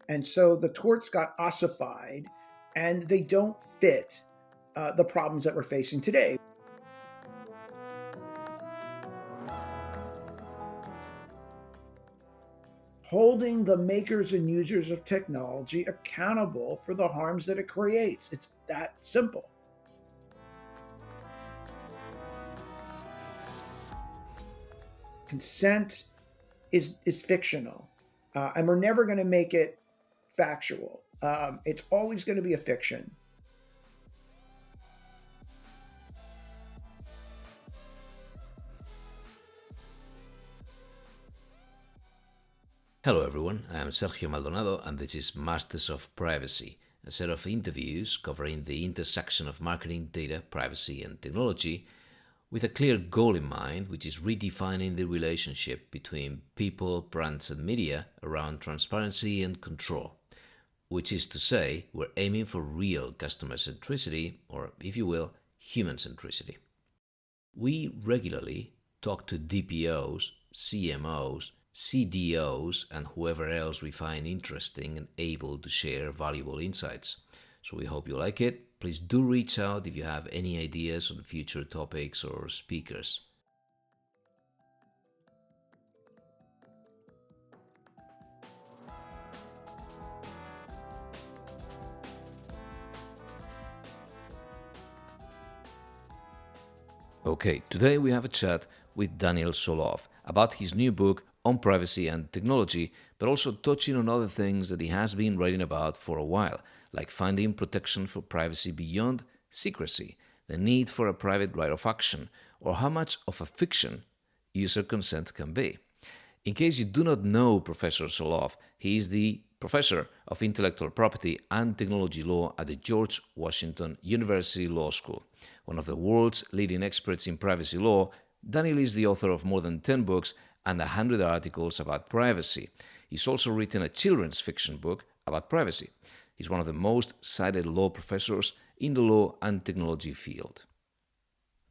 And so the torts got ossified and they don't fit the problems that we're facing today. Holding the makers and users of technology accountable for the harms that it creates. It's that simple. Consent is fictional, and we're never going to make it factual. It's always going to be a fiction. Hello, everyone. I'm Sergio Maldonado, and this is Masters of Privacy, a set of interviews covering the intersection of marketing, data, privacy, and technology, with a clear goal in mind, which is redefining the relationship between people, brands, and media around transparency and control. Which is to say, we're aiming for real customer centricity, or if you will, human centricity. We regularly talk to DPOs, CMOs, CDOs, and whoever else we find interesting and able to share valuable insights. So we hope you like it. Please do reach out if you have any ideas on future topics or speakers. Okay, today we have a chat with Daniel Solove about his new book on privacy and technology, but also touching on other things that he has been writing about for a while, like finding protection for privacy beyond secrecy, the need for a private right of action, or how much of a fiction user consent can be. In case you do not know Professor Solove, he is the professor of intellectual property and technology law at the George Washington University Law School. One of the world's leading experts in privacy law, Daniel is the author of more than 10 books and 100 articles about privacy. He's also written a children's fiction book about privacy. He's one of the most cited law professors in the law and technology field.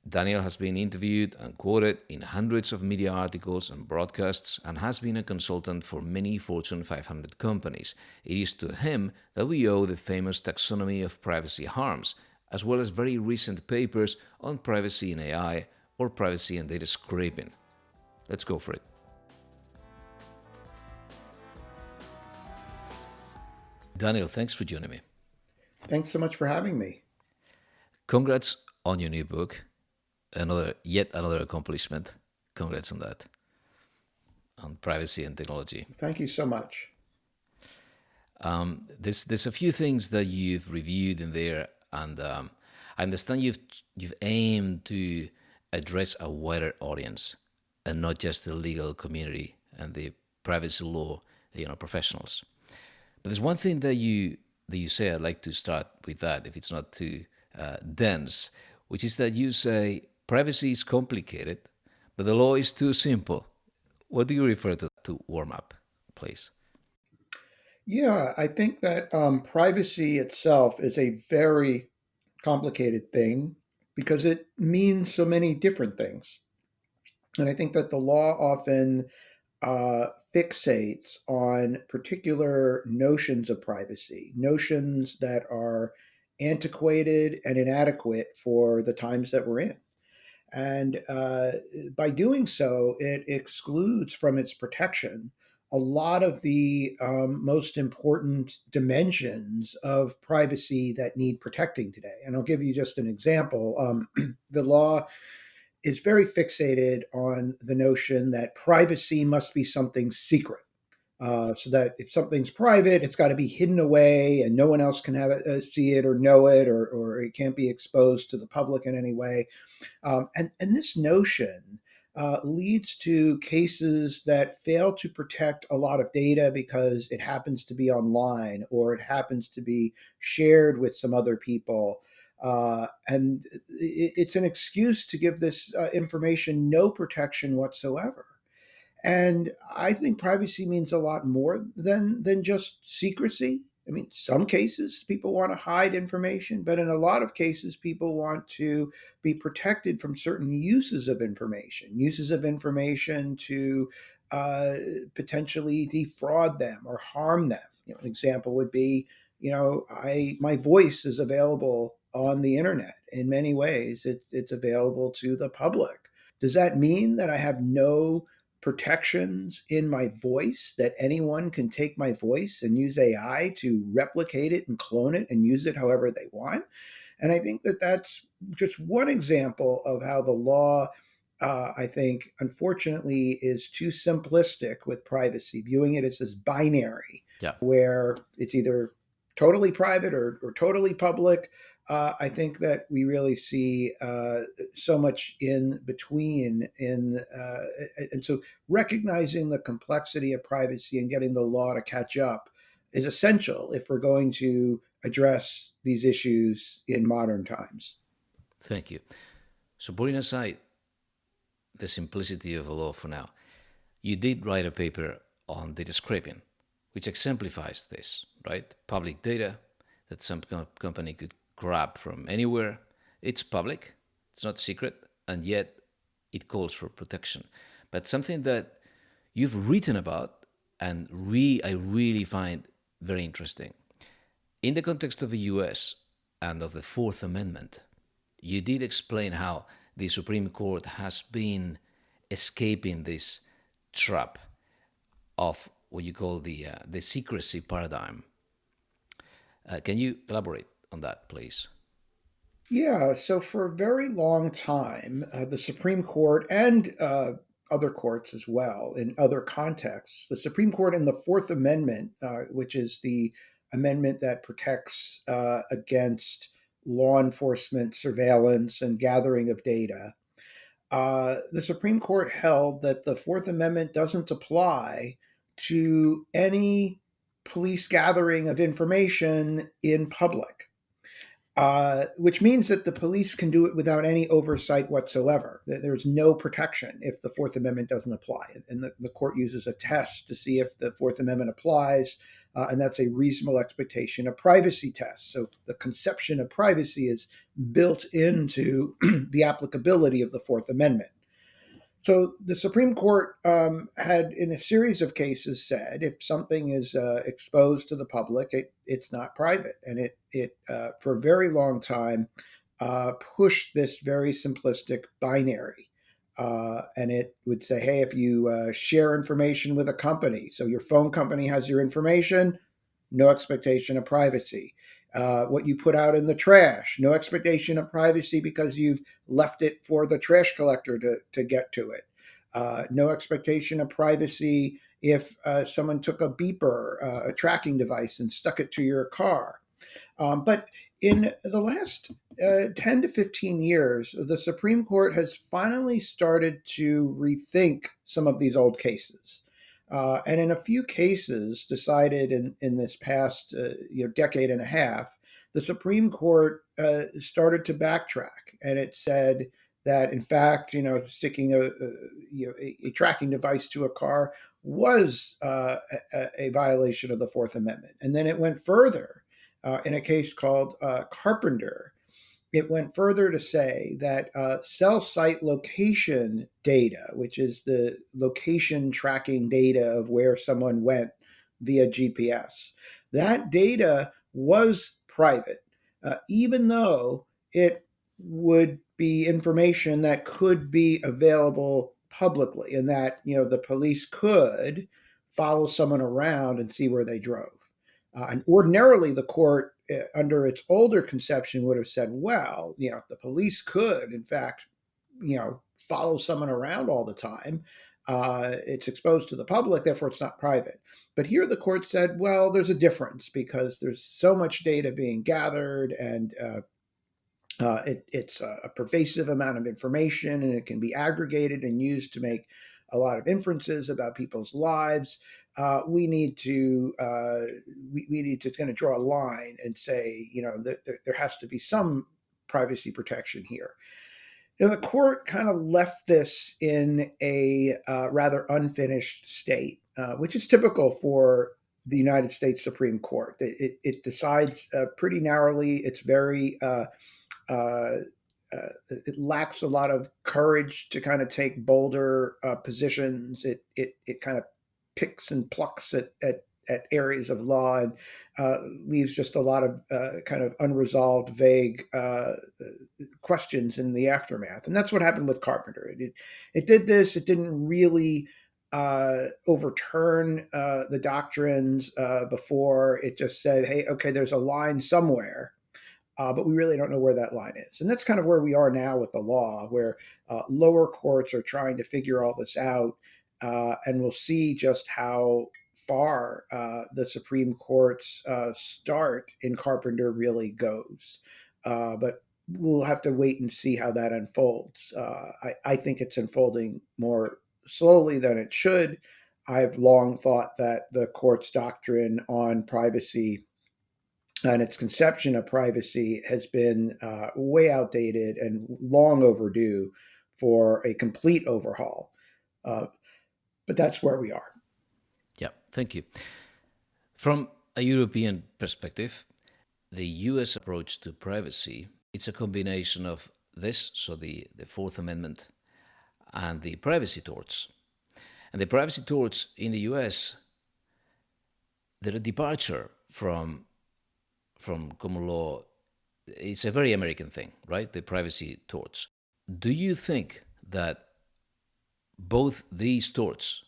Daniel has been interviewed and quoted in hundreds of media articles and broadcasts and has been a consultant for many Fortune 500 companies. It is to him that we owe the famous taxonomy of privacy harms, as well as very recent papers on privacy in AI or privacy and data scraping. Let's go for it. Daniel, thanks for joining me. Thanks so much for having me. Congrats on your new book. Yet another accomplishment. Congrats on that. On privacy and technology. Thank you so much. There's a few things that you've reviewed in there, and I understand you've aimed to address a wider audience, and not just the legal community and the privacy law, professionals. But there's one thing that you say. I'd like to start with that, if it's not too dense, which is that you say privacy is complicated, but the law is too simple. What do you refer to warm up, please? Yeah, I think that privacy itself is a very complicated thing because it means so many different things. And I think that the law often fixates on particular notions of privacy, notions that are antiquated and inadequate for the times that we're in. And by doing so, it excludes from its protection a lot of the most important dimensions of privacy that need protecting today. And I'll give you just an example. The law is very fixated on the notion that privacy must be something secret. So that if something's private, it's got to be hidden away and no one else can have it, see it or know it, or it can't be exposed to the public in any way. And this notion leads to cases that fail to protect a lot of data because it happens to be online or it happens to be shared with some other people. And it's an excuse to give this information no protection whatsoever. And I think privacy means a lot more than just secrecy. I mean, some cases people want to hide information, but in a lot of cases, people want to be protected from certain uses of information to potentially defraud them or harm them. An example would be, I my voice is available on the internet in many ways. It's available to the public. Does that mean that I have no protections in my voice, that anyone can take my voice and use AI to replicate it and clone it and use it however they want? And I think that that's just one example of how the law, I think, unfortunately, is too simplistic with privacy, viewing it as this binary Yeah. where it's either totally private or totally public. I think that we really see so much in between. And so recognizing the complexity of privacy and getting the law to catch up is essential if we're going to address these issues in modern times. Thank you. So, putting aside the simplicity of the law for now, you did write a paper on data scraping, which exemplifies this, right? Public data that some company could grab from anywhere. It's public, it's not secret, and yet it calls for protection. But something that you've written about and I really find very interesting. In the context of the US and of the Fourth Amendment, you did explain how the Supreme Court has been escaping this trap of what you call the secrecy paradigm. Can you elaborate on that, please? Yeah, so for a very long time, the Supreme Court and other courts as well, in other contexts, the Supreme Court in the Fourth Amendment, which is the amendment that protects against law enforcement surveillance and gathering of data, the Supreme Court held that the Fourth Amendment doesn't apply to any police gathering of information in public, which means that the police can do it without any oversight whatsoever. There's no protection if the Fourth Amendment doesn't apply. And the court uses a test to see if the Fourth Amendment applies, and that's a reasonable expectation, a privacy test. So the conception of privacy is built into the applicability of the Fourth Amendment. So the Supreme Court had, in a series of cases, said if something is exposed to the public, it's not private, and it for a very long time pushed this very simplistic binary. And it would say, hey, if you share information with a company, so your phone company has your information, no expectation of privacy. What you put out in the trash, no expectation of privacy because you've left it for the trash collector to get to it. No expectation of privacy if someone took a beeper, a tracking device, and stuck it to your car. But in the last 10 to 15 years, the Supreme Court has finally started to rethink some of these old cases. And in a few cases decided in this past decade and a half, the Supreme Court started to backtrack, and it said that in fact, sticking a tracking device to a car was a violation of the Fourth Amendment. And then it went further in a case called Carpenter. It went further to say that cell site location data, which is the location tracking data of where someone went via GPS, that data was private, even though it would be information that could be available publicly, and that the police could follow someone around and see where they drove. And ordinarily, the court, under its older conception, would have said, well, the police could, in fact, follow someone around all the time. It's exposed to the public, therefore it's not private. But here the court said, well, there's a difference because there's so much data being gathered, and it's a pervasive amount of information, and it can be aggregated and used to make a lot of inferences about people's lives. We need to kind of draw a line and say, there has to be some privacy protection here. The court kind of left this in a rather unfinished state, which is typical for the United States Supreme Court. It decides pretty narrowly. It's very uh, it lacks a lot of courage to kind of take bolder positions. It kind of picks and plucks at at areas of law and leaves just a lot of kind of unresolved, vague questions in the aftermath. And that's what happened with Carpenter. It did this. It didn't really overturn the doctrines before. It just said, hey, okay, there's a line somewhere, but we really don't know where that line is. And that's kind of where we are now with the law, where lower courts are trying to figure all this out. And we'll see just how far the Supreme Court's start in Carpenter really goes. But we'll have to wait and see how that unfolds. I think it's unfolding more slowly than it should. I've long thought that the court's doctrine on privacy and its conception of privacy has been way outdated and long overdue for a complete overhaul. Uh, but that's where we are. Yeah, thank you. From a European perspective, the US approach to privacy, it's a combination of this, so the Fourth Amendment, and the privacy torts. And the privacy torts in the US, they're a departure from common law. It's a very American thing, right? The privacy torts. Do you think that both these torts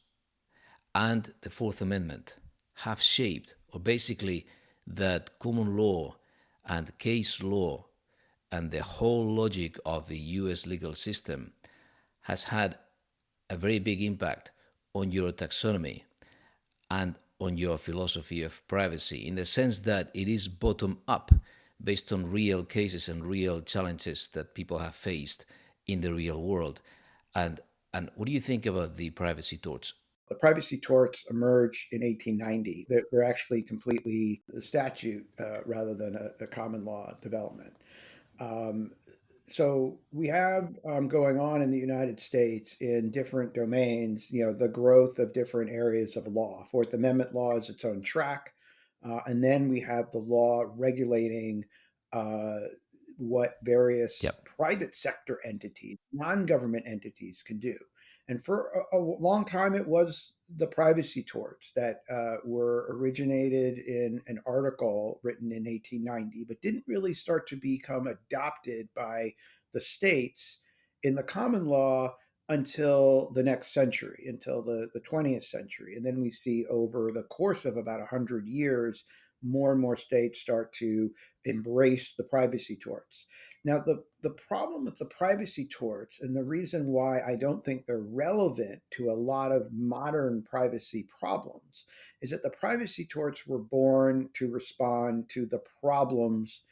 and the Fourth Amendment have shaped, or basically that common law and case law and the whole logic of the US legal system has had a very big impact on your taxonomy and on your philosophy of privacy, in the sense that it is bottom up, based on real cases and real challenges that people have faced in the real world? And what do you think about the privacy torts? The privacy torts emerged in 1890. They're actually completely a statute rather than a common law development. Um, so we have going on in the United States in different domains, the growth of different areas of law. Fourth Amendment law is its own track. And then we have the law regulating uh, what various Yep. private sector entities, non-government entities can do. And for a long time, it was the privacy torts that were originated in an article written in 1890, but didn't really start to become adopted by the states in the common law until the next century, until the 20th century. And then we see over the course of about 100 years, more and more states start to embrace the privacy torts. Now, the problem with the privacy torts, and the reason why I don't think they're relevant to a lot of modern privacy problems, is that the privacy torts were born to respond to the problems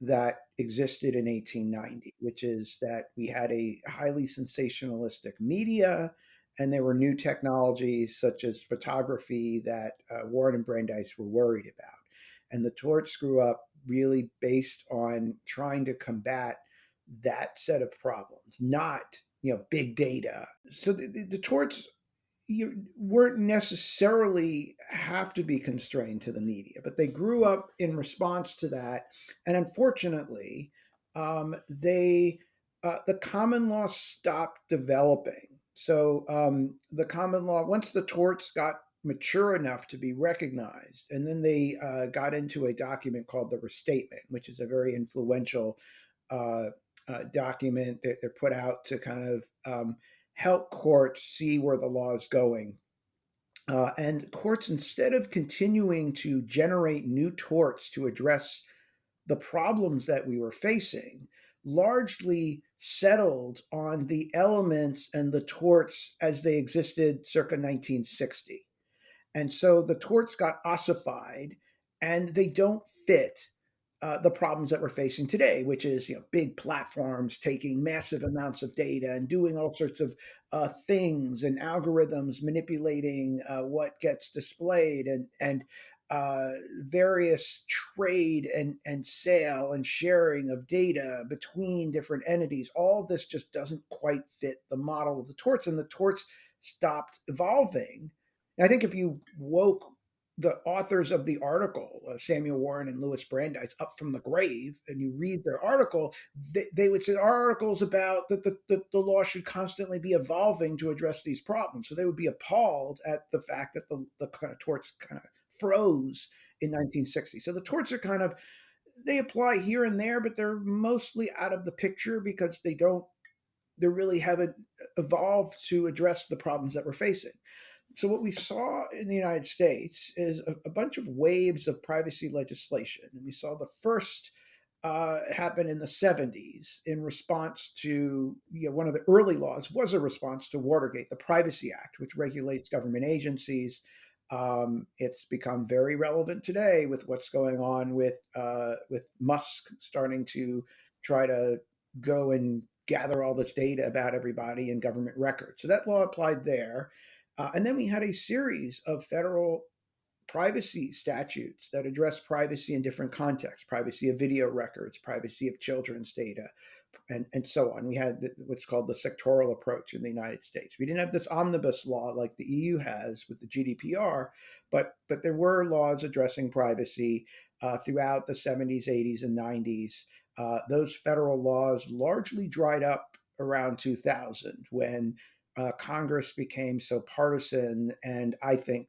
that existed in 1890, which is that we had a highly sensationalistic media, and there were new technologies such as photography that Warren and Brandeis were worried about. And the torts grew up really based on trying to combat that set of problems, not big data. So the torts you weren't necessarily have to be constrained to the media, but they grew up in response to that. And unfortunately, they the common law stopped developing. So the common law, once the torts got mature enough to be recognized, and then they got into a document called the Restatement, which is a very influential uh, document that they're put out to kind of help courts see where the law is going. And courts, instead of continuing to generate new torts to address the problems that we were facing, largely settled on the elements and the torts as they existed circa 1960. And so the torts got ossified and they don't fit the problems that we're facing today, which is big platforms taking massive amounts of data and doing all sorts of things and algorithms manipulating what gets displayed and various trade and sale and sharing of data between different entities. All this just doesn't quite fit the model of the torts, and the torts stopped evolving. And I think if you woke the authors of the article, Samuel Warren and Louis Brandeis, up from the grave, and you read their article, they would say our article is about that the law should constantly be evolving to address these problems. So they would be appalled at the fact that the kind of torts kind of froze in 1960. So the torts are kind of, they apply here and there, but they're mostly out of the picture because they really haven't evolved to address the problems that we're facing. So what we saw in the United States is a bunch of waves of privacy legislation, and we saw the first happen in the 70s in response to, one of the early laws was a response to Watergate, the Privacy Act, which regulates government agencies. It's become very relevant today with what's going on with Musk starting to try to go and gather all this data about everybody in government records. So that law applied there. And then we had a series of federal privacy statutes that address privacy in different contexts: privacy of video records, privacy of children's data, and so on. We had what's called the sectoral approach in the United States. We didn't have this omnibus law like the EU has with the GDPR, but there were laws addressing privacy throughout the 70s, 80s, and 90s. Those federal laws largely dried up around 2000 when Congress became so partisan, and I think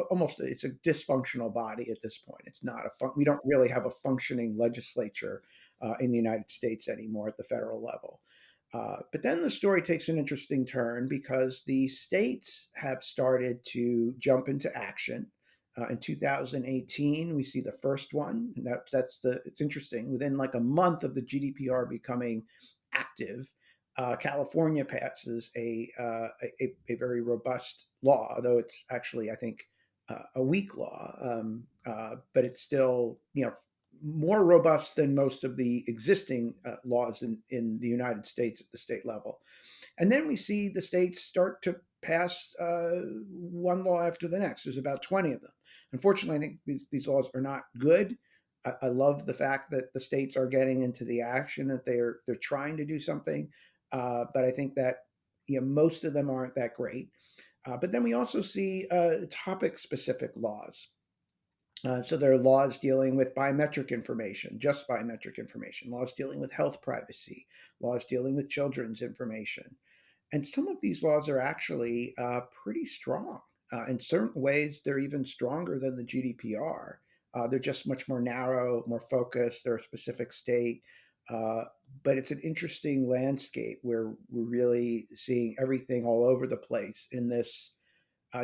almost it's a dysfunctional body at this point. It's not we don't really have a functioning legislature in the United States anymore at the federal level. But then the story takes an interesting turn because the states have started to jump into action. In 2018, we see the first one, and it's interesting. Within like a month of the GDPR becoming active, California passes a very robust law, though it's actually, I think, a weak law, but it's still more robust than most of the existing laws in the United States at the state level. And then we see the states start to pass one law after the next. There's about 20 of them. Unfortunately, I think these laws are not good. I love the fact that the states are getting into the action, that they're trying to do something, but I think that most of them aren't that great. But then we also see topic-specific laws. So there are laws dealing with biometric information, just biometric information, laws dealing with health privacy, laws dealing with children's information. And some of these laws are actually pretty strong. In certain ways, they're even stronger than the GDPR. They're just much more narrow, more focused. They're a specific state. Uh, but it's an interesting landscape where we're really seeing everything all over the place in this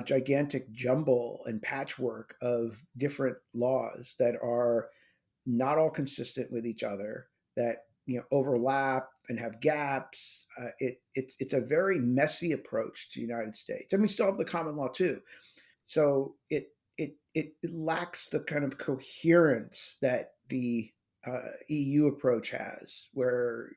gigantic jumble and patchwork of different laws that are not all consistent with each other, that overlap and have gaps. It's a very messy approach to the United States, and we still have the common law too. So it lacks the kind of coherence that the EU approach has, where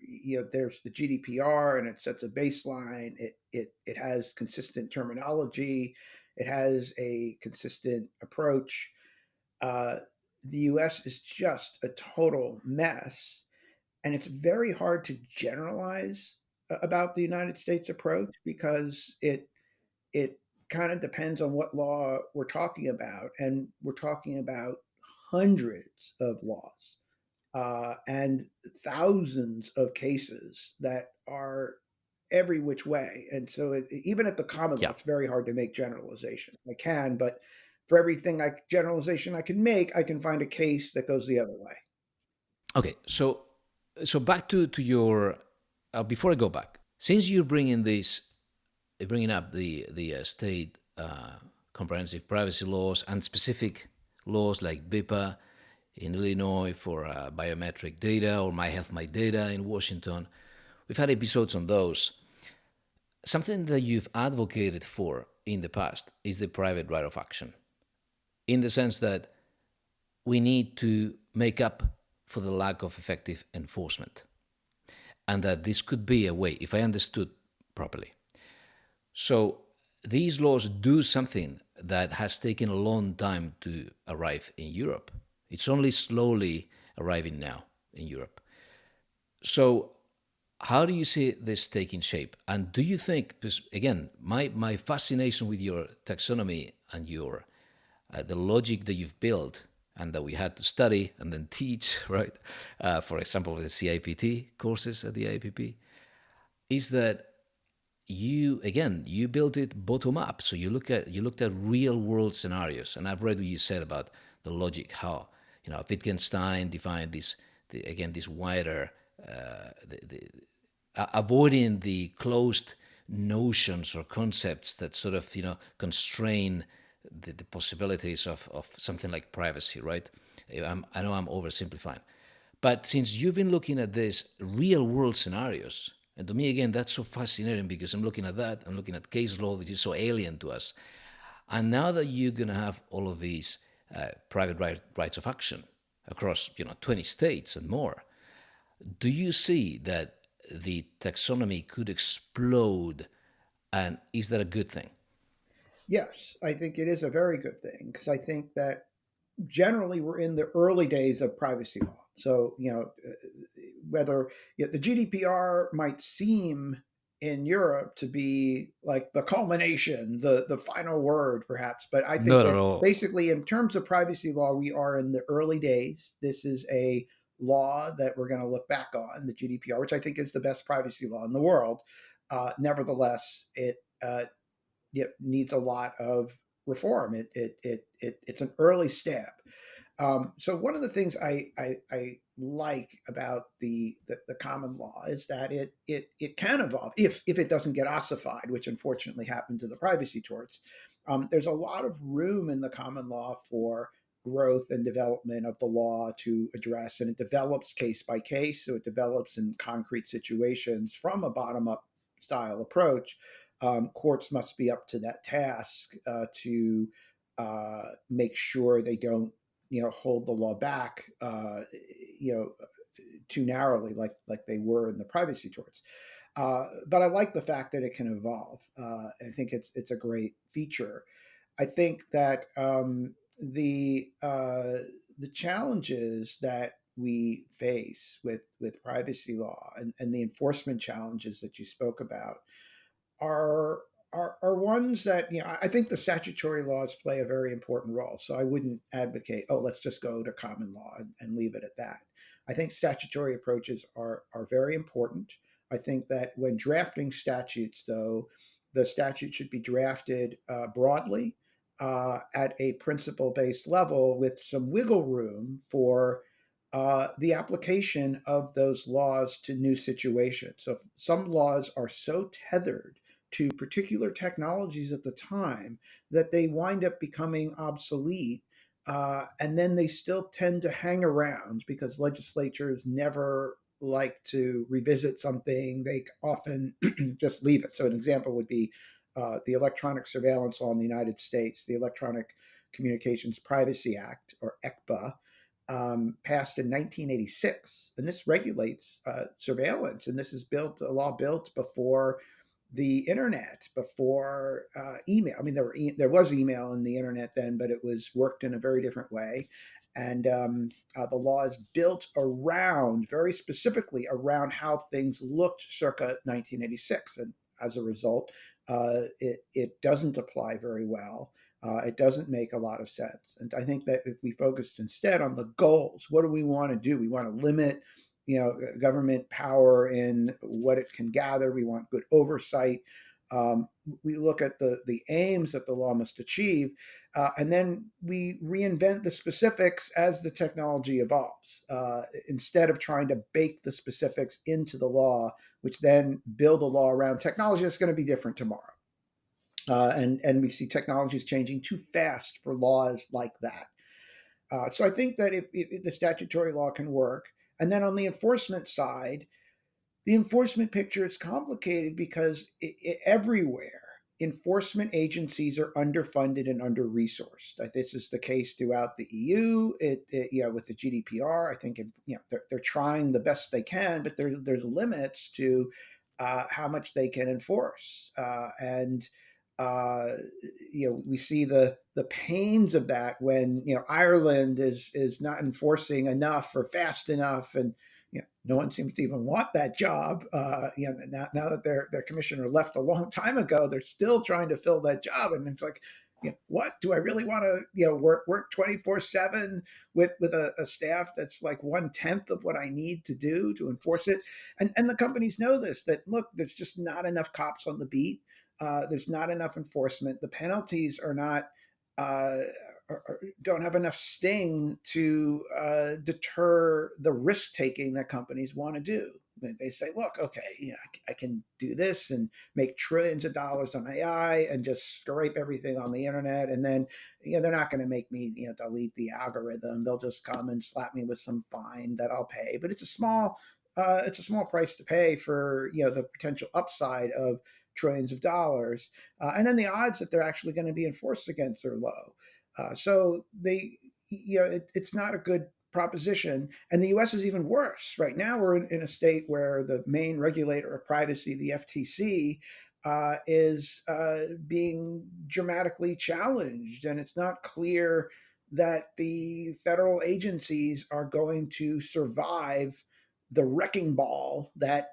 there's the GDPR and it sets a baseline. It has consistent terminology. It has a consistent approach. Uh, the U.S. is just a total mess, and it's very hard to generalize about the United States approach because it kind of depends on what law we're talking about, and we're talking about hundreds of laws and thousands of cases that are every which way. And so, even at the common law, Yeah. it's very hard to make generalization. I can, but for everything generalization I can make, I can find a case that goes the other way. Okay. So back to your before I go back, since you're bringing up the state comprehensive privacy laws and specific laws like BIPA in Illinois for biometric data, or My Health My Data in Washington. We've had episodes on those. Something that you've advocated for in the past is the private right of action, in the sense that we need to make up for the lack of effective enforcement, and that this could be a way, if I understood properly. So these laws do something that has taken a long time to arrive in Europe. It's only slowly arriving now in Europe. So how do you see this taking shape? And do you think, because again, my fascination with your taxonomy and your the logic that you've built and that we had to study and then teach, right? For example, with the CIPT courses at the IPP, is that you built it bottom up. So you looked at real world scenarios, and I've read what you said about the logic, how Wittgenstein defined this wider, avoiding the closed notions or concepts that sort of constrain the possibilities of something like privacy, right? I know I'm oversimplifying, but since you've been looking at these real world scenarios, and to me again that's so fascinating because I'm looking at that, I'm looking at case law, which is so alien to us, and now that you're going to have all of these private rights of action across 20 states and more, do you see that the taxonomy could explode? And is that a good thing? Yes, I think it is a very good thing because I think that generally we're in the early days of privacy law. So, whether the GDPR might seem in Europe to be like the culmination, the final word, perhaps, but I think Not at that all. basically, in terms of privacy law, we are in the early days. This is a law that we're going to look back on, the GDPR, which I think is the best privacy law in the world. Nevertheless, it needs a lot of reform. It's an early step. So one of the things I like about the common law is that it can evolve if it doesn't get ossified, which unfortunately happened to the privacy torts. There's a lot of room in the common law for growth and development of the law to address, and it develops case by case. So it develops in concrete situations from a bottom up style approach. Courts must be up to that task to make sure they don't hold the law back too narrowly like they were in the privacy torts. But I like the fact that it can evolve. I think it's a great feature. I think that the challenges that we face with privacy law and the enforcement challenges that you spoke about are are ones that I think the statutory laws play a very important role. So I wouldn't advocate, oh, let's just go to common law and leave it at that. I think statutory approaches are very important. I think that when drafting statutes, though, the statute should be drafted broadly at a principle based level with some wiggle room for the application of those laws to new situations. So some laws are so tethered to particular technologies at the time that they wind up becoming obsolete. And then they still tend to hang around because legislatures never like to revisit something. They often just leave it. So, an example would be the electronic surveillance law in the United States, the Electronic Communications Privacy Act, or ECPA, passed in 1986, and this regulates surveillance. And this is built a law built before the internet, before email. I mean, there was email in the internet then, but it was worked in a very different way. And the law is built around, very specifically, around how things looked circa 1986. And as a result, it doesn't apply very well. It doesn't make a lot of sense. And I think that if we focused instead on the goals, what do we want to do? We want to limit government power in what it can gather. We want good oversight. We look at the aims that the law must achieve, and then we reinvent the specifics as the technology evolves, instead of trying to bake the specifics into the law, which then build a law around technology that's going to be different tomorrow. And we see technologies changing too fast for laws like that. So I think that if the statutory law can work, and then on the enforcement side, the enforcement picture is complicated because everywhere enforcement agencies are underfunded and under resourced. This is the case throughout the EU. With the GDPR, I think they're trying the best they can, but there's limits to how much they can enforce. And we see the pains of that when Ireland is not enforcing enough or fast enough, and no one seems to even want that job. Now that their commissioner left a long time ago, they're still trying to fill that job, and it's like, What do I really want to work 24/7 with a staff that's like 1/10 of what I need to do to enforce it? And the companies know this, that look, there's just not enough cops on the beat. There's not enough enforcement. The penalties are not uh, don't have enough sting to deter the risk taking that companies want to do. They say, look, okay, I can do this and make trillions of dollars on AI and just scrape everything on the internet, and then they're not going to make me delete the algorithm. They'll just come and slap me with some fine that I'll pay, but it's a small price to pay for the potential upside of trillions of dollars, and then the odds that they're actually going to be enforced against are low. So it's not a good proposition. And the US is even worse. Right now, we're in a state where the main regulator of privacy, the FTC, is being dramatically challenged. And it's not clear that the federal agencies are going to survive the wrecking ball that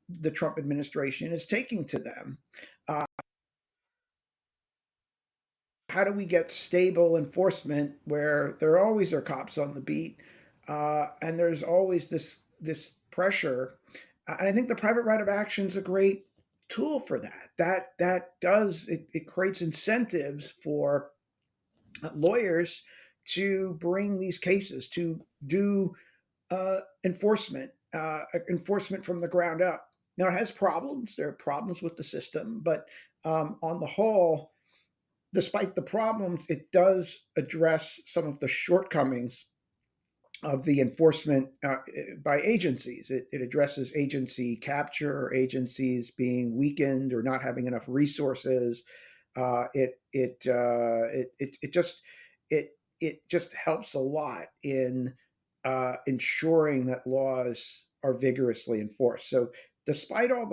the Trump administration is taking to them. Uh, how do we get stable enforcement where there always are cops on the beat, and there's always this pressure? And I think the private right of action is a great tool for that. That does it creates incentives for lawyers to bring these cases, to do enforcement from the ground up. Now, it has problems. There are problems with the system, but on the whole, despite the problems, it does address some of the shortcomings of the enforcement by agencies. It addresses agency capture, or agencies being weakened or not having enough resources. It just it just helps a lot in ensuring that laws are vigorously enforced. So, despite all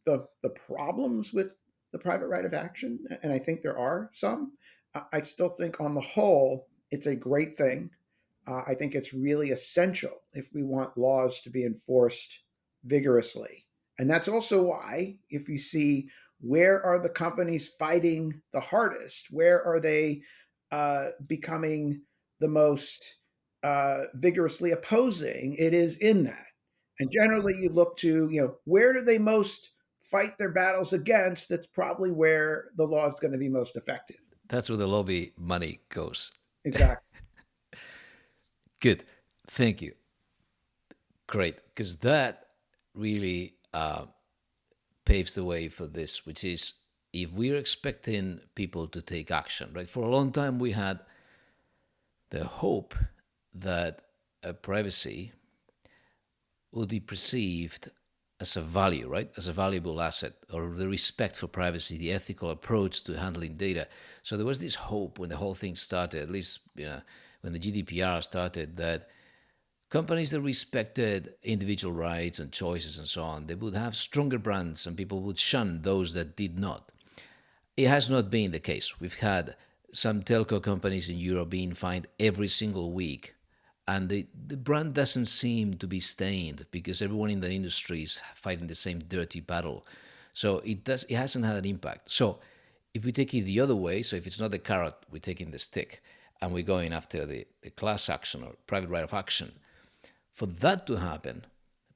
the problems with the private right of action, and I think there are some, I still think on the whole it's a great thing. I think it's really essential if we want laws to be enforced vigorously. And that's also why, if you see where are the companies fighting the hardest, where are they becoming the most vigorously opposing, it is in that. And generally, you look to, where do they most fight their battles against? That's probably where the law is going to be most effective. That's where the lobby money goes. Exactly. Good. Thank you. Great. Because that really paves the way for this, which is if we're expecting people to take action, right? For a long time, we had the hope that privacy would be perceived as a value, right? As a valuable asset, or the respect for privacy, the ethical approach to handling data. So there was this hope when the whole thing started, at least when the GDPR started, that companies that respected individual rights and choices and so on, they would have stronger brands and people would shun those that did not. It has not been the case. We've had some telco companies in Europe being fined every single week, and the brand doesn't seem to be stained because everyone in the industry is fighting the same dirty battle. So it hasn't had an impact. So if we take it the other way, so if it's not the carrot, we're taking the stick and we're going after the class action or private right of action. For that to happen,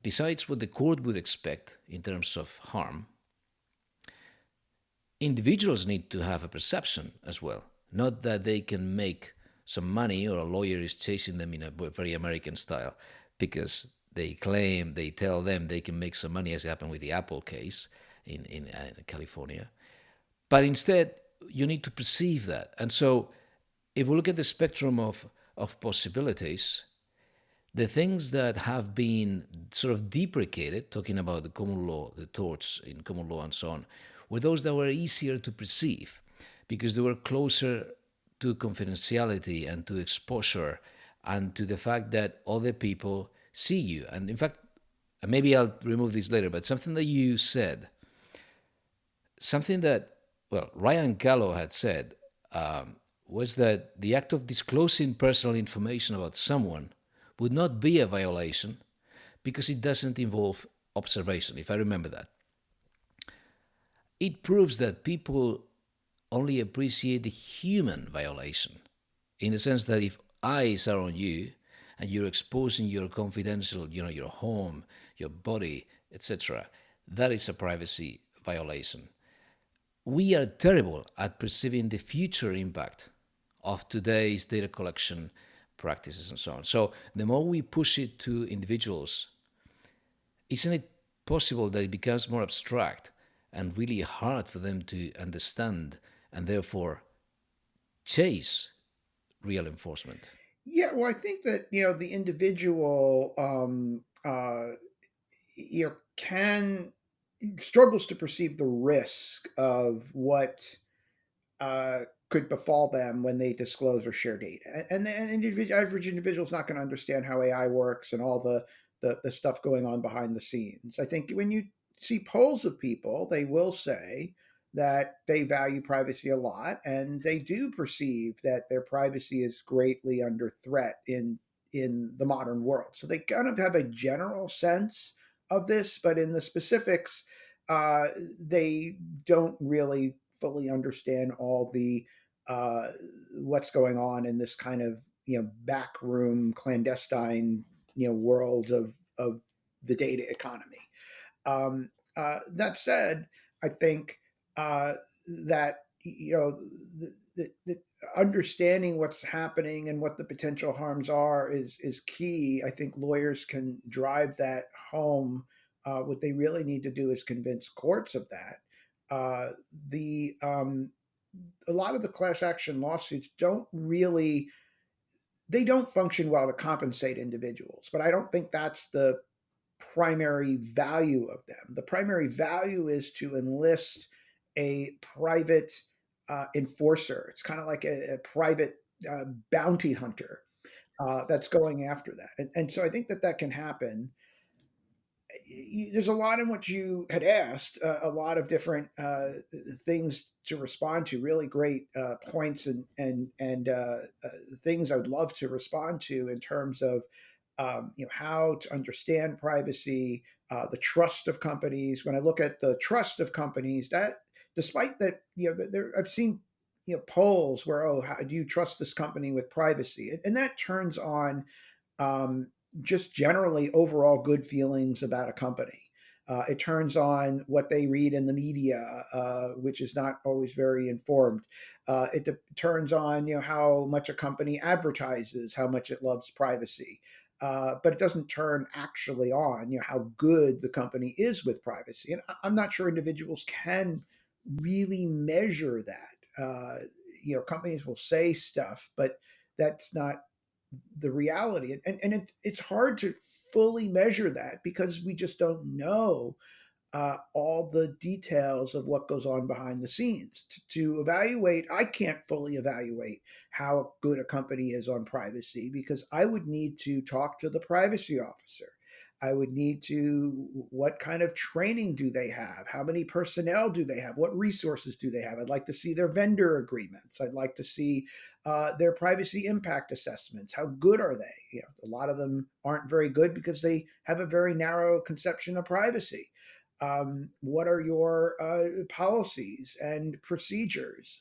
besides what the court would expect in terms of harm, individuals need to have a perception as well. Not that they can make some money or a lawyer is chasing them in a very American style because they tell them they can make some money, as happened with the Apple case in California. But instead, you need to perceive that. And so, if we look at the spectrum of possibilities, the things that have been sort of deprecated, talking about the common law, the torts in common law and so on, were those that were easier to perceive because they were closer to confidentiality and to exposure and to the fact that other people see you. And in fact, maybe I'll remove this later, but something that you said, something that, well, Ryan Gallo had said, was that the act of disclosing personal information about someone would not be a violation because it doesn't involve observation, if I remember that. It proves that people only appreciate the human violation, in the sense that if eyes are on you and you're exposing your confidential, your home, your body, etc., that is a privacy violation. We are terrible at perceiving the future impact of today's data collection practices and so on. So the more we push it to individuals, isn't it possible that it becomes more abstract and really hard for them to understand and therefore chase real enforcement? Yeah, well, I think that the individual can struggles to perceive the risk of what could befall them when they disclose or share data. And the average individual is not going to understand how AI works and all the stuff going on behind the scenes. I think when you see polls of people, they will say that they value privacy a lot, and they do perceive that their privacy is greatly under threat in the modern world. So they kind of have a general sense of this, but in the specifics, uh, they don't really fully understand all the uh, what's going on in this kind of backroom clandestine world of the data economy. That said, I think that the understanding what's happening and what the potential harms are is key. I think lawyers can drive that home. What they really need to do is convince courts of that. The A lot of the class action lawsuits don't function well to compensate individuals, but I don't think that's the primary value of them. The primary value is to enlist a private enforcer. It's kind of like a private bounty hunter that's going after that. And so I think that can happen. There's a lot in what you had asked, a lot of different things to respond to. Really great points and things I would love to respond to in terms of how to understand privacy, the trust of companies. When I look at the trust of companies, that despite that, I've seen polls where, oh, how do you trust this company with privacy, and that turns on um, just generally overall good feelings about a company. It turns on what they read in the media, which is not always very informed. Turns on how much a company advertises, how much it loves privacy, but it doesn't turn actually on how good the company is with privacy. And I'm not sure individuals can really measure that. Companies will say stuff, but that's not the reality. It's hard to fully measure that because we just don't know all the details of what goes on behind the scenes. To evaluate, I can't fully evaluate how good a company is on privacy because I would need to talk to the privacy officer. I would need to, what kind of training do they have? How many personnel do they have? What resources do they have? I'd like to see their vendor agreements. I'd like to see their privacy impact assessments. How good are they? A lot of them aren't very good because they have a very narrow conception of privacy. What are your policies and procedures?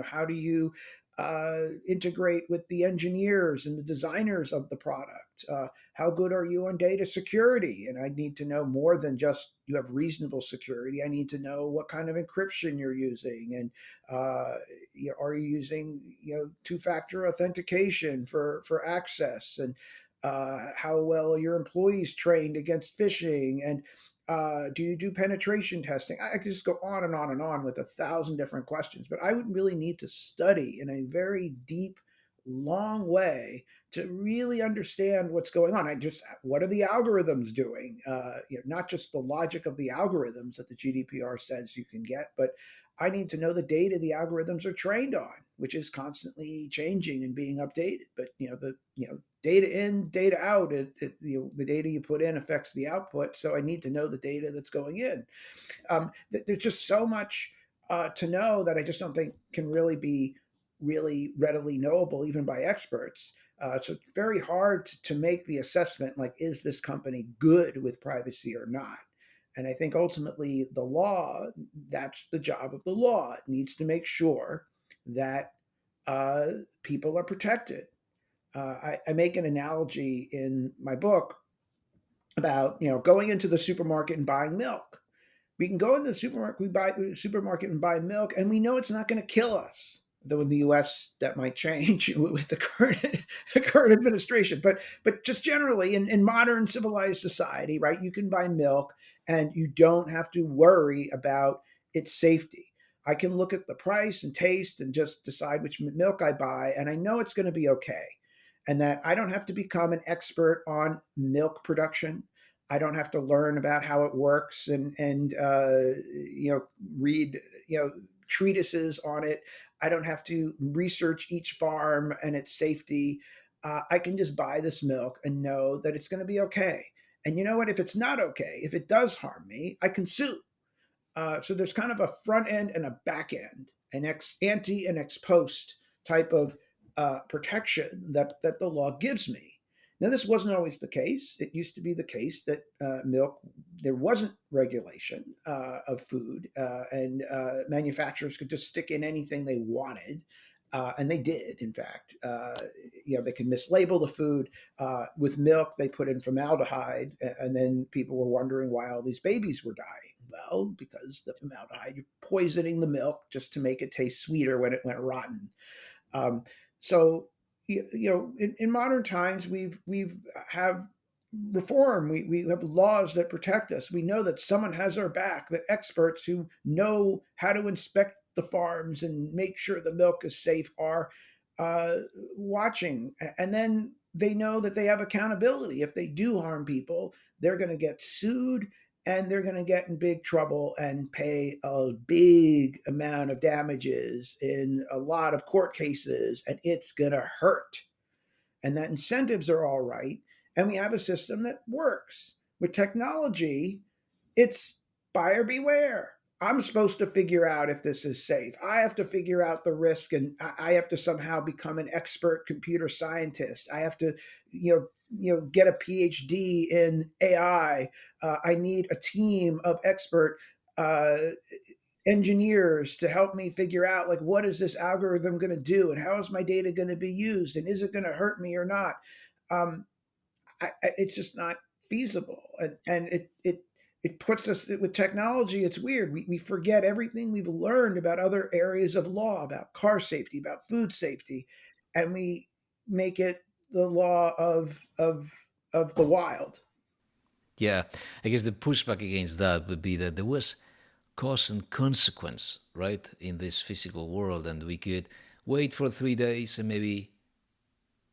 How do you integrate with the engineers and the designers of the product? How good are you on data security? And I need to know more than just you have reasonable security. I need to know what kind of encryption you're using, and are you using two-factor authentication for access, and how well are your employees trained against phishing, and do you do penetration testing? I could just go on and on and on with 1,000 different questions, but I would really need to study in a very deep, long way to really understand what's going on. What are the algorithms doing? Not just the logic of the algorithms that the GDPR says you can get, but I need to know the data the algorithms are trained on, which is constantly changing and being updated. But data in, data out. The data you put in affects the output. So I need to know the data that's going in. There's just so much to know that I just don't think can really be really readily knowable, even by experts. So it's very hard to make the assessment like, is this company good with privacy or not? And I think ultimately the law, that's the job of the law. It needs to make sure that uh, people are protected. I make an analogy in my book about going into the supermarket and buying milk. We can go into the supermarket and buy milk, and we know it's not going to kill us. Though in the U.S. that might change with the current the current administration, but just generally in modern civilized society, right? You can buy milk, and you don't have to worry about its safety. I can look at the price and taste and just decide which milk I buy, and I know it's going to be okay, and that I don't have to become an expert on milk production. I don't have to learn about how it works and read treatises on it. I don't have to research each farm and its safety. I can just buy this milk and know that it's going to be okay. And you know what? If it's not okay, if it does harm me, I can sue. So there's kind of a front end and a back end, an ex ante and ex post type of protection that the law gives me. Now, this wasn't always the case. It used to be the case that milk, there wasn't regulation of food, and manufacturers could just stick in anything they wanted. And they did, in fact. They could mislabel the food. With milk, they put in formaldehyde, and then people were wondering why all these babies were dying. Well, because the formaldehyde, you're poisoning the milk just to make it taste sweeter when it went rotten. Um, so in modern times, we've have reform. We have laws that protect us. We know that someone has our back. That experts who know how to inspect the farms and make sure the milk is safe are uh, watching, and then they know that they have accountability. If they do harm people, they're going to get sued, and they're going to get in big trouble and pay a big amount of damages in a lot of court cases, and it's going to hurt. And that incentives are all right. And we have a system that works. With technology, it's buyer beware. I'm supposed to figure out if this is safe. I have to figure out the risk, and I have to somehow become an expert computer scientist. I have to, get a PhD in AI. I need a team of expert uh, engineers to help me figure out, like, what is this algorithm going to do, and how is my data going to be used, and is it going to hurt me or not. um, it's just not feasible, and it puts us with technology. It's weird. We forget everything we've learned about other areas of law, about car safety, about food safety, and we make it the law of the wild. Yeah, I guess the pushback against that would be that there was cause and consequence, right, in this physical world, and we could wait for 3 days and maybe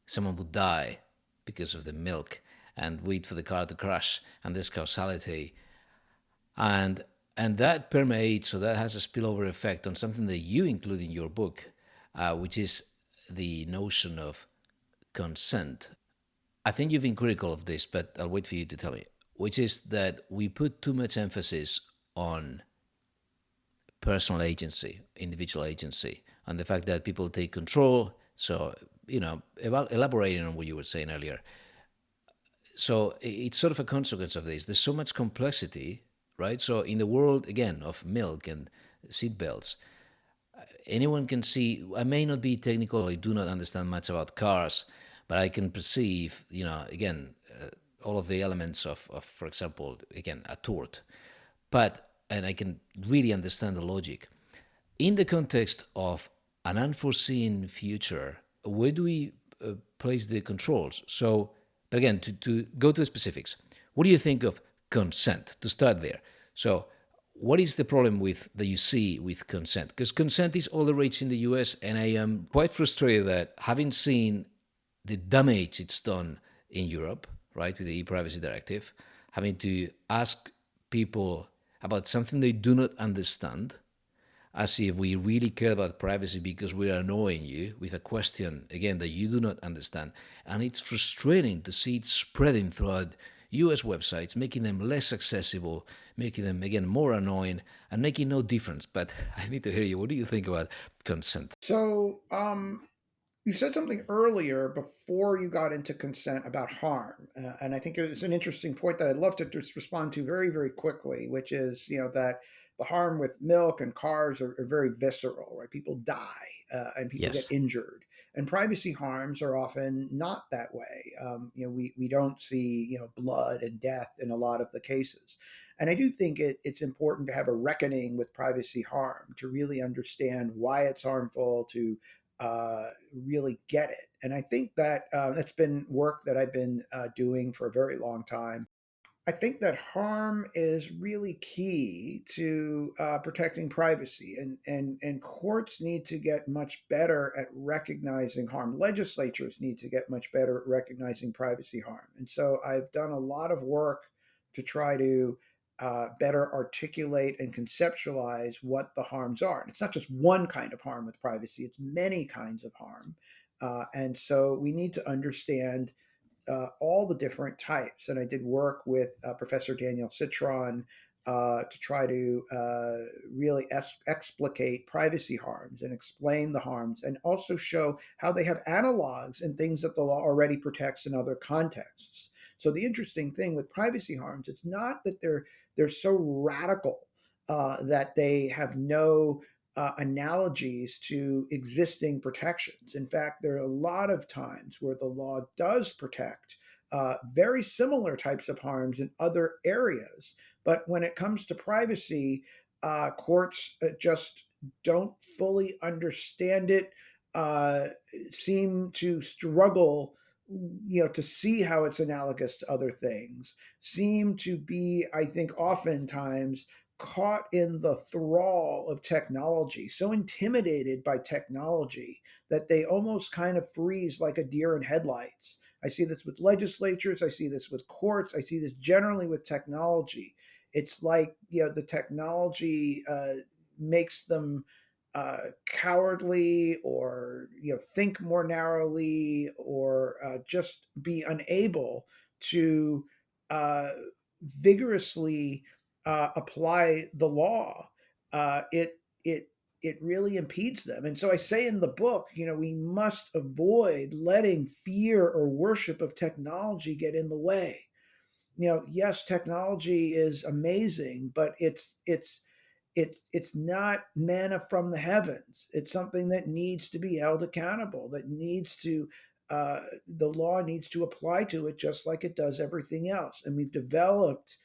someone would die because of the milk, and wait for the car to crash, and this causality, and that permeates, so that has a spillover effect on something that you include in your book, which is the notion of consent. I think you've been critical of this, but I'll wait for you to tell me, which is that we put too much emphasis on personal agency, individual agency, and the fact that people take control. So, elaborating on what you were saying earlier. So it's sort of a consequence of this. There's so much complexity, right? So in the world, again, of milk and seat belts, anyone can see. I may not be technical. I do not understand much about cars, but I can perceive, again, all of the elements of, for example, again, a tort. And I can really understand the logic. In the context of an unforeseen future, where do we place the controls? So, but again, to go to the specifics, what do you think of consent? To start there. So, what is the problem with that you see with consent? Because consent is all the rage in the US, and I am quite frustrated that having seen the damage it's done in Europe, right, with the e-privacy directive, having to ask people about something they do not understand, as if we really care about privacy because we're annoying you with a question, again, that you do not understand. And it's frustrating to see it spreading throughout US websites, making them less accessible, making them, again, more annoying, and making no difference. But I need to hear you. What do you think about consent? So You said something earlier before you got into consent about harm, and I think it's an interesting point that I'd love to just respond to very, very quickly, which is, that the harm with milk and cars are very visceral, right? People die and people get Yes. injured, and privacy harms are often not that way. We don't see blood and death in a lot of the cases, and I do think it's important to have a reckoning with privacy harm to really understand why it's harmful, to really get it. And I think that that's been work that I've been doing for a very long time. I think that harm is really key to protecting privacy, and courts need to get much better at recognizing harm. Legislatures need to get much better at recognizing privacy harm, and so I've done a lot of work to try to better articulate and conceptualize what the harms are. And it's not just one kind of harm with privacy; it's many kinds of harm, and so we need to understand all the different types. And I did work with Professor Daniel Citron to try to really explicate privacy harms and explain the harms, and also show how they have analogs in things that the law already protects in other contexts. So the interesting thing with privacy harms, it's not that they're so radical that they have no analogies to existing protections. In fact, there are a lot of times where the law does protect very similar types of harms in other areas. But when it comes to privacy, courts just don't fully understand it, uh, seem to struggle to see how it's analogous to other things, seem to be, I think, oftentimes caught in the thrall of technology, so intimidated by technology that they almost kind of freeze like a deer in headlights. I see this with legislatures, I see this with courts, I see this generally with technology. It's like, the technology makes them cowardly, or think more narrowly, or just be unable to uh, vigorously apply the law. It really impedes them. And so I say in the book, we must avoid letting fear or worship of technology get in the way. Yes, technology is amazing, but it's not manna from the heavens. It's something that needs to be held accountable, that needs to the law needs to apply to it just like it does everything else. And we've developed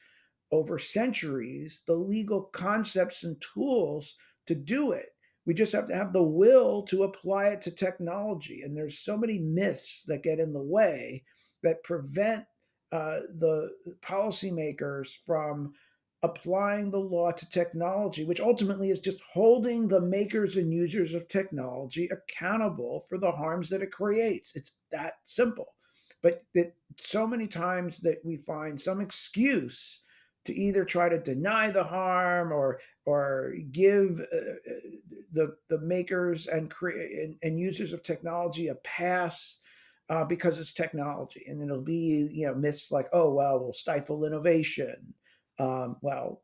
over centuries the legal concepts and tools to do it. We just have to have the will to apply it to technology. And there's so many myths that get in the way that prevent the policymakers from applying the law to technology, which ultimately is just holding the makers and users of technology accountable for the harms that it creates. It's that simple. But so many times that we find some excuse to either try to deny the harm, or give the makers and users of technology a pass because it's technology. And it'll be myths like, oh well, we'll stifle innovation. Well,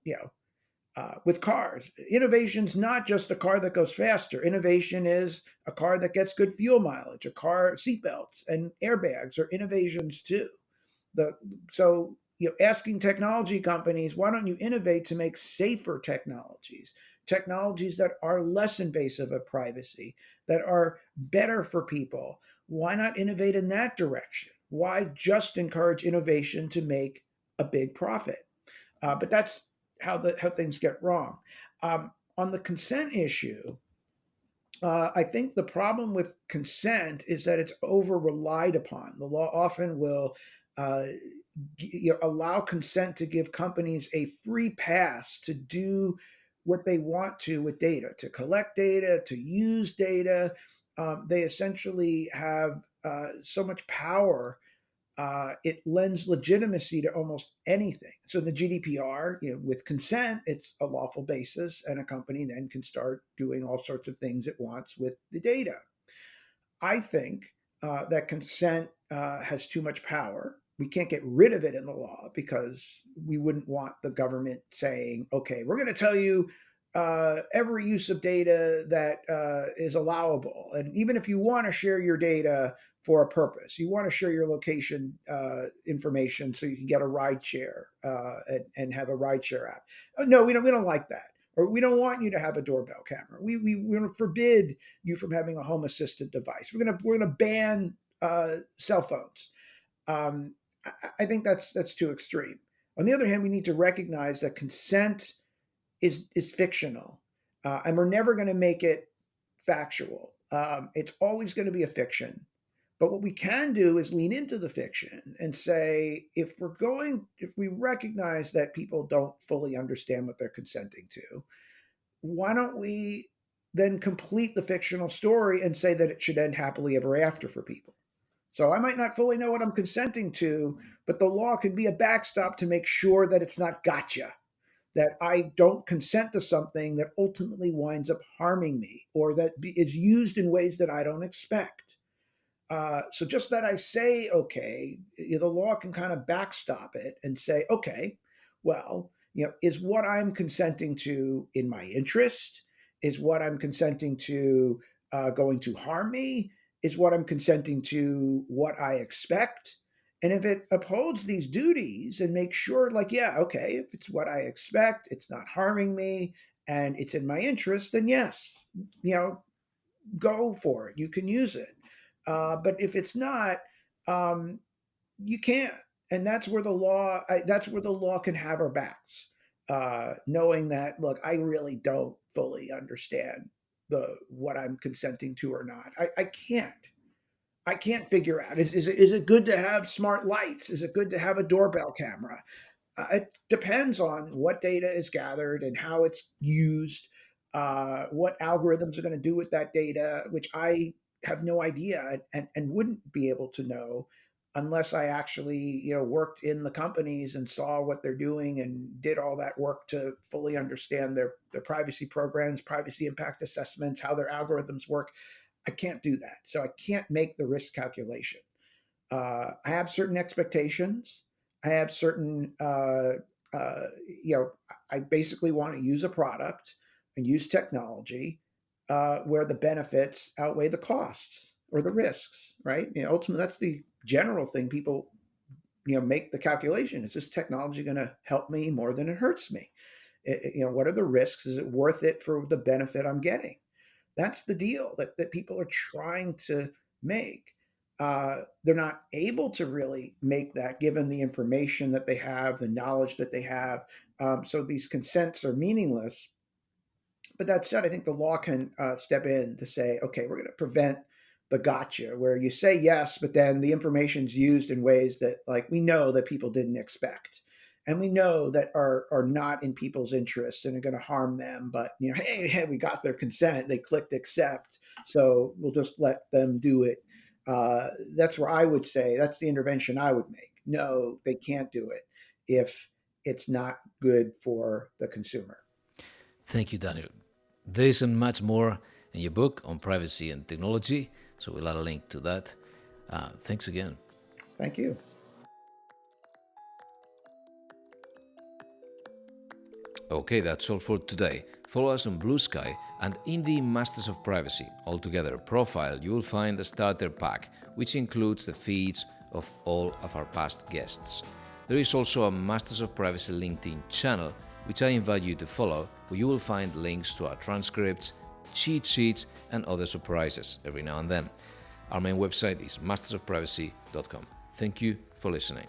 with cars, innovation's not just a car that goes faster. Innovation is a car that gets good fuel mileage. A car, seatbelts and airbags are innovations too. The so asking technology companies, why don't you innovate to make safer technologies that are less invasive of privacy, that are better for people? Why not innovate in that direction? Why just encourage innovation to make a big profit? But that's how things get wrong. On the consent issue, I think the problem with consent is that it's over relied upon. The law often will uh, allow consent to give companies a free pass to do what they want to with data, to collect data, to use data. They essentially have so much power, it lends legitimacy to almost anything. So the GDPR, with consent, it's a lawful basis, and a company then can start doing all sorts of things it wants with the data. I think that consent has too much power. We can't get rid of it in the law because we wouldn't want the government saying, okay, we're going to tell you every use of data that is allowable. And even if you want to share your data for a purpose, you want to share your location information so you can get a ride share and have a ride share app. Oh, no, we don't like that. Or we don't want you to have a doorbell camera. We're going to forbid you from having a home assistant device. We're going to ban cell phones. Um, I think that's too extreme. On the other hand, we need to recognize that consent is fictional, and we're never going to make it factual. It's always going to be a fiction. But what we can do is lean into the fiction and say, if we recognize that people don't fully understand what they're consenting to, why don't we then complete the fictional story and say that it should end happily ever after for people? So I might not fully know what I'm consenting to, but the law can be a backstop to make sure that it's not gotcha, that I don't consent to something that ultimately winds up harming me or that is used in ways that I don't expect. So just that I say, okay, the law can kind of backstop it and say, okay, well, is what I'm consenting to in my interest? Is what I'm consenting to going to harm me? Is what I'm consenting to what I expect? And if it upholds these duties and makes sure, like, yeah, okay, if it's what I expect, it's not harming me, and it's in my interest, then yes, you know, go for it. You can use it. But if it's not, um, you can't. And that's where the law can have our backs. Knowing that, look, I really don't fully understand the what I'm consenting to or not. I can't. I can't figure out. Is it good to have smart lights? Is it good to have a doorbell camera? It depends on what data is gathered and how it's used, what algorithms are going to do with that data, which I have no idea and wouldn't be able to know unless I actually, worked in the companies and saw what they're doing and did all that work to fully understand their privacy programs, privacy impact assessments, how their algorithms work. I can't do that. So I can't make the risk calculation. I have certain expectations. I have certain, uh, you know, I basically want to use a product and use technology where the benefits outweigh the costs or the risks, right? Ultimately, that's the general thing people, make the calculation. Is this technology going to help me more than it hurts me? What are the risks? Is it worth it for the benefit I'm getting? That's the deal that people are trying to make. They're not able to really make that given the information that they have, the knowledge that they have. So these consents are meaningless. But that said, I think the law can step in to say, okay, we're going to prevent the gotcha where you say yes, but then the information's used in ways that, like, we know that people didn't expect. And we know that are not in people's interests and are going to harm them. But hey, we got their consent. They clicked accept, so we'll just let them do it. That's where I would say that's the intervention I would make. No, they can't do it if it's not good for the consumer. Thank you, Daniel. This and much more in your book on privacy and technology, so we'll add a link to that. Thanks again. Thank you. Okay, that's all for today. Follow us on Blue Sky and in the Masters of Privacy Altogether profile, you will find the starter pack, which includes the feeds of all of our past guests. There is also a Masters of Privacy LinkedIn channel, which I invite you to follow, where you will find links to our transcripts, cheat sheets, and other surprises every now and then. Our main website is mastersofprivacy.com. Thank you for listening.